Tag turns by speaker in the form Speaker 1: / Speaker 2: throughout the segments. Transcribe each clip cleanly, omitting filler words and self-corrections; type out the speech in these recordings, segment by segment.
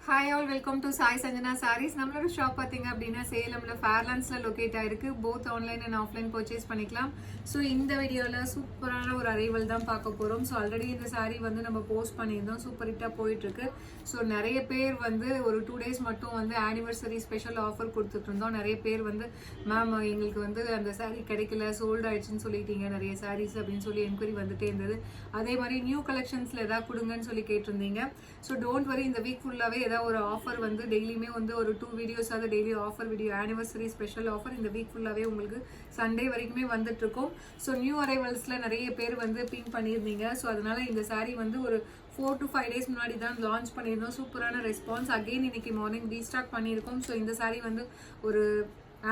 Speaker 1: Hi all welcome to Sai Sanjana Sarees. நம்மளோட shop பார்த்தீங்க அப்படின்னா சேலம்ல ஃபேர்லாண்ட்ஸ்ல லொக்கேட் ஆயிருக்கு. Both online and offline purchase பண்ணிக்கலாம். ஸோ இந்த வீடியோவில் சூப்பரான ஒரு அரைவல் தான் பார்க்க போகிறோம். ஸோ ஆல்ரெடி இந்த சாரீ வந்து நம்ம போஸ்ட் பண்ணியிருந்தோம். சூப்பர் ஹிட்டாக போயிட்டு இருக்கு. ஸோ நிறைய பேர் வந்து ஒரு 2 days மட்டும் வந்து ஆனிவர்சரி ஸ்பெஷல் ஆஃபர் கொடுத்துட்டு இருந்தோம். நிறைய பேர் வந்து மேம் எங்களுக்கு வந்து அந்த சாரீ கிடைக்கல, சோல்ட் ஆயிடுச்சுன்னு சொல்லிட்டீங்க நிறைய சாரீஸ் அப்படின்னு சொல்லி என்கொயரி வந்துட்டே இருந்தது. அதே மாதிரி நியூ கலெக்ஷன்ஸ்ல ஏதாவது கொடுங்கன்னு சொல்லி கேட்டிருந்தீங்க. ஸோ டோன்ட் வரி, இந்த வீக் ஃபுல்லாகவே ஏதாவது ஒரு ஆஃபர் வந்து டெய்லியுமே வந்து ஒரு 2 வீடியோஸ் அது daily offer video anniversary special offer இந்த வீக் ஃபுல்லாகவே உங்களுக்கு சண்டே வரைக்குமே வந்துட்டு இருக்கும். ஸோ நியூ அரைவல்ஸ்ல நிறைய பேர் வந்து பின் பண்ணியிருந்தீங்க. ஸோ அதனால இந்த சாரீ வந்து ஒரு 4 to 5 days முன்னாடி தான் லான்ச் பண்ணியிருந்தோம். சூப்பரான ரெஸ்பான்ஸ். அகெயின் இன்னைக்கு மார்னிங் ரீஸ்டாக் பண்ணியிருக்கோம். ஸோ இந்த சாரீ வந்து ஒரு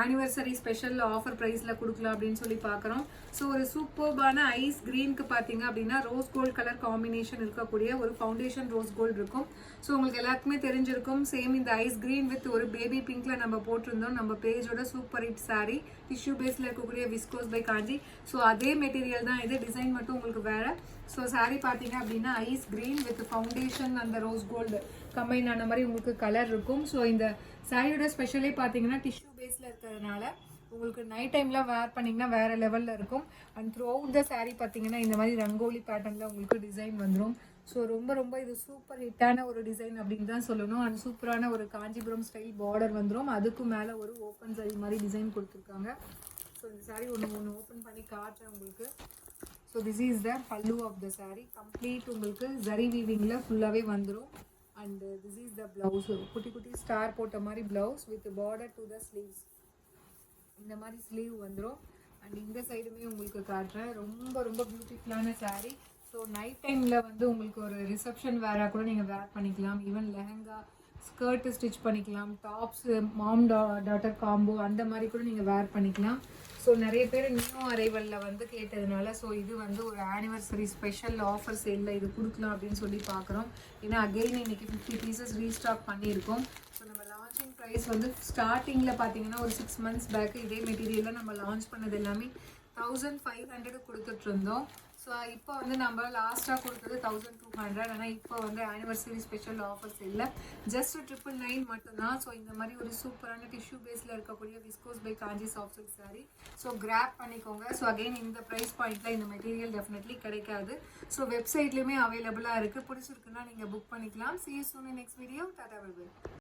Speaker 1: ஆனிவர்சரி ஸ்பெஷல் ஆஃபர் ப்ரைஸில் கொடுக்கலாம் அப்படின்னு சொல்லி பார்க்குறோம். ஸோ ஒரு சூப்பர்பான ஐஸ் க்ரீனுக்கு பார்த்தீங்க அப்படின்னா ரோஸ் கோல்ட் கலர் காம்பினேஷன் இருக்கக்கூடிய ஒரு ஃபவுண்டேஷன் ரோஸ் கோல்டு இருக்கும். ஸோ உங்களுக்கு எல்லாருக்குமே தெரிஞ்சிருக்கும். சேம் இந்த ஐஸ் க்ரீன் வித் ஒரு பேபி பிங்க்ல நம்ம போட்டிருந்தோம் நம்ம பேஜோட சூப்பர் ஹிட் சாரீ. டிஷ்யூ பேஸில் இருக்கக்கூடிய விஸ்கோஸ் பை காஞ்சி. ஸோ அதே மெட்டீரியல் தான் இது, டிசைன் மட்டும் உங்களுக்கு வேற. ஸோ சாரீ பார்த்தீங்க அப்படின்னா ஐஸ் க்ரீன் வித் ஃபவுண்டேஷன் அந்த ரோஸ் கோல்டு கம்பைன் ஆன மாதிரி உங்களுக்கு கலர் இருக்கும். ஸோ இந்த சாரியோட ஸ்பெஷலே பார்த்தீங்கன்னா டிஷ்யூ பேஸில் இருக்கிறதுனால உங்களுக்கு நைட் டைமில் வேர் பண்ணிங்கன்னா வேறு லெவலில் இருக்கும். And through out the sari பார்த்தீங்கன்னா இந்த மாதிரி ரங்கோலி பேட்டர்னில் உங்களுக்கு டிசைன் வந்துடும். ஸோ ரொம்ப இது சூப்பர் ஹிட்டான ஒரு டிசைன் அப்படின்னு தான் சொல்லணும். அண்ட் சூப்பரான ஒரு காஞ்சிபுரம் ஸ்டைல் பார்டர் வந்துடும். அதுக்கும் மேலே ஒரு ஓப்பன் சாரி மாதிரி டிசைன் கொடுத்துருக்காங்க. ஸோ இந்த சாரீ ஒன்று ஓப்பன் பண்ணி காட்டுறேன் உங்களுக்கு. ஸோ திஸ் இஸ் த பல்லு ஆஃப் த சாரீ. கம்ப்ளீட் உங்களுக்கு ஜரி வீவிங்கில் ஃபுல்லாகவே வந்துடும். And this is the blouse. குட்டி குட்டி ஸ்டார் போட்ட மாதிரி blouse with border to the sleeves. இந்த மாதிரி ஸ்லீவ் வந்துடும். அண்ட் இந்த சைடுமே உங்களுக்கு காட்டுறேன். ரொம்ப பியூட்டிஃபுல்லான சாரீ. ஸோ நைட் டைமில் வந்து உங்களுக்கு ஒரு ரிசப்ஷன் வேராக கூட நீங்கள் வேர் பண்ணிக்கலாம். ஈவன் லெஹங்கா ஸ்கர்ட்டு ஸ்டிச் பண்ணிக்கலாம். டாப்ஸு மாம் டாட்டர் காம்போ அந்த மாதிரி கூட நீங்கள் வேர் பண்ணிக்கலாம். ஸோ நிறைய பேர் நியூ அரைவலில் வந்து கேட்டதுனால ஸோ இது வந்து ஒரு ஆனிவர்சரி ஸ்பெஷல் ஆஃபர் சேலில் இது கொடுக்கலாம் அப்படின்னு சொல்லி பார்க்குறோம். ஏன்னா அகெயின் இன்னைக்கு 50 pieces ரீஸ்டாக் பண்ணியிருக்கோம். ஸோ நம்ம லான்ச்சிங் ப்ரைஸ் வந்து ஸ்டார்டிங்கில் பார்த்தீங்கன்னா ஒரு 6 months பேக் இதே மெட்டீரியலில் நம்ம லான்ச் பண்ணது எல்லாமே 1500 கொடுத்துட்டு இருந்தோம். ஸோ இப்போ வந்து நம்ம லாஸ்ட்டாக கொடுத்தது 1200. ஆனால் இப்போ வந்து ஆனிவர்சரி ஸ்பெஷல் ஆஃபர்ஸ் இல்லை, ஜஸ்ட் 999 மட்டும்தான். ஸோ இந்த மாதிரி ஒரு சூப்பரான டிஷ்யூ பேஸில் இருக்கக்கூடிய viscose by Kanchi soft silk sari. So grab பண்ணிக்கோங்க. ஸோ அகெயின் இந்த ப்ரைஸ் பாயிண்ட்டில் இந்த மெட்டீரியல் டெஃபினெட்லி கிடைக்காது. ஸோ வெப்சைட்லேயுமே அவைலபிளாக இருக்குது. பிடிச்சிருக்குன்னா நீங்கள் புக் பண்ணிக்கலாம். See you soon in next video. Tata bye bye.